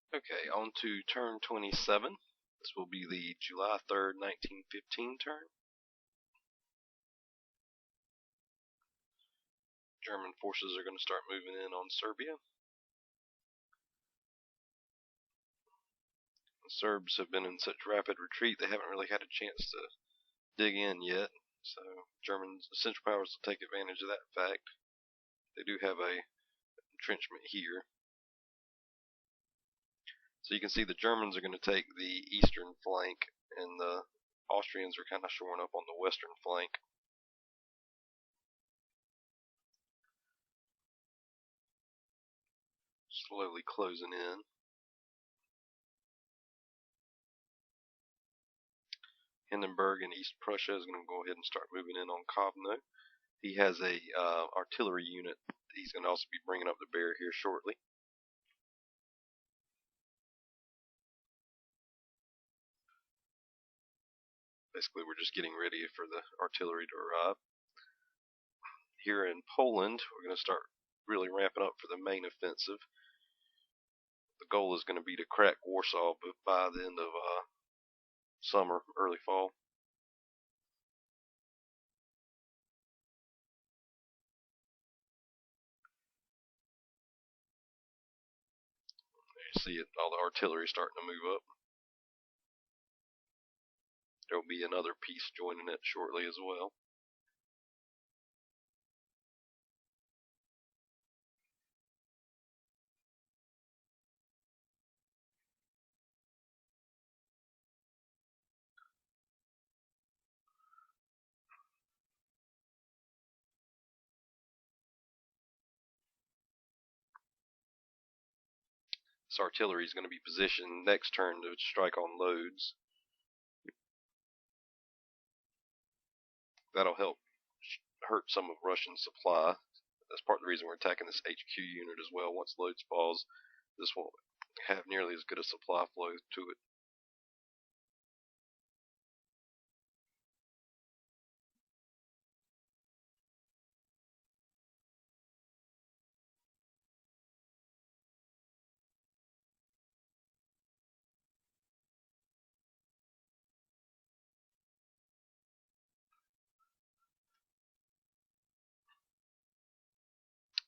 Okay, on to turn 27. This will be the July 3rd, 1915 turn. German forces are going to start moving in on Serbia. The Serbs have been in such rapid retreat they haven't really had a chance to dig in yet, so German Central Powers will take advantage of that fact. They do have a entrenchment here. So you can see the Germans are going to take the eastern flank, and the Austrians are kind of shoring up on the western flank. Slowly closing in. Hindenburg in East Prussia is going to go ahead and start moving in on Kovno. He has a artillery unit he's going to also be bringing up the bear here shortly. Basically, we're just getting ready for the artillery to arrive. Here in Poland, we're going to start really ramping up for the main offensive. The goal is going to be to crack Warsaw by the end of summer, early fall. You see it, all the artillery starting to move up. There will be another piece joining it shortly as well. This artillery is going to be positioned next turn to strike on loads. That'll help hurt some of Russian supply. That's part of the reason we're attacking this HQ unit as well. Once loads falls, this won't have nearly as good a supply flow to it.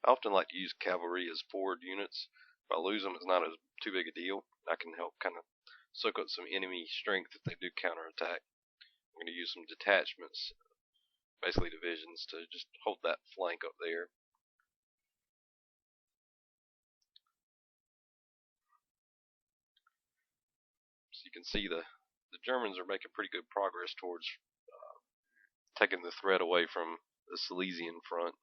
I often like to use cavalry as forward units. If I lose them, it's not too big a deal. I can help kind of soak up some enemy strength if they do counterattack. I'm going to use some detachments, basically divisions, to just hold that flank up there. So you can see the Germans are making pretty good progress towards taking the threat away from the Silesian front.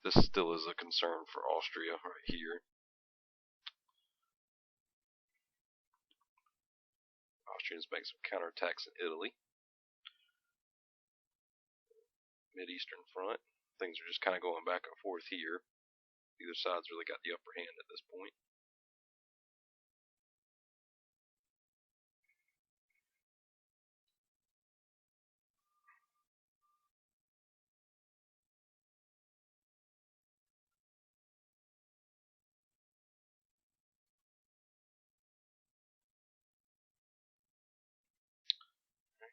This still is a concern for Austria right here. Austrians make some counterattacks in Italy. Mid-Eastern front. Things are just kind of going back and forth here. Either side's really got the upper hand at this point.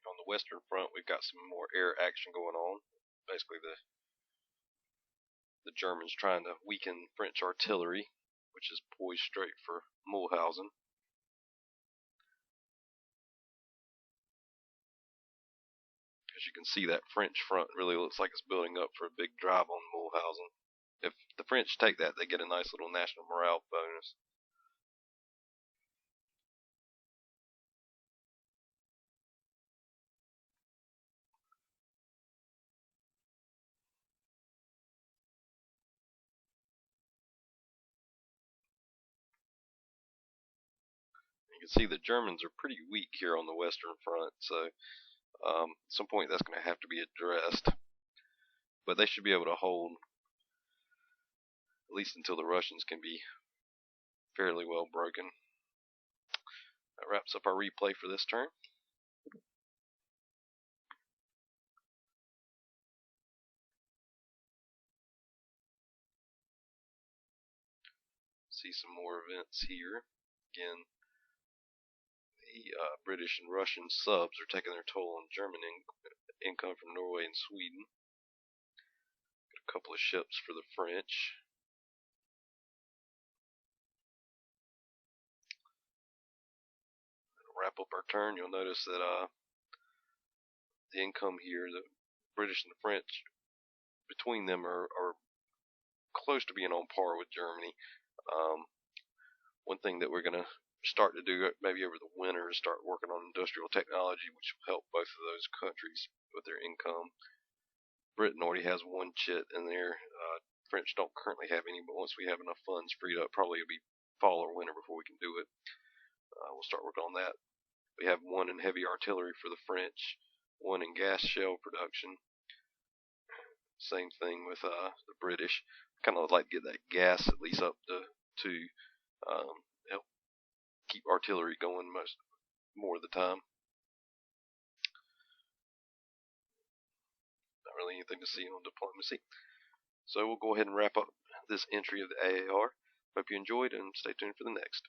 On the western front, we've got some more air action going on. Basically, the Germans trying to weaken French artillery, which is poised straight for Mulhausen. As you can see, that French front really looks like it's building up for a big drive on Mulhausen. If the French take that, they get a nice little national morale bonus. You can see the Germans are pretty weak here on the western front, so at some point that's going to have to be addressed. But they should be able to hold at least until the Russians can be fairly well broken. That wraps up our replay for this turn. See some more events here. Again, the British and Russian subs are taking their toll on German income from Norway and Sweden. Got a couple of ships for the French. Wrap up our turn. You'll notice that the income here, the British and the French, between them are close to being on par with Germany. One thing that we're going to start to do maybe over the winter is start working on industrial technology, which will help both of those countries with their income. Britain already has one chit in there. French don't currently have any, but once we have enough funds freed up, probably it'll be fall or winter before we can do it. We'll start working on that. We have one in heavy artillery for the French, one in gas shell production. Same thing with the British. Kind of like to get that gas at least up to help keep artillery going more of the time. Not really anything to see on diplomacy. So we'll go ahead and wrap up this entry of the AAR. Hope you enjoyed and stay tuned for the next.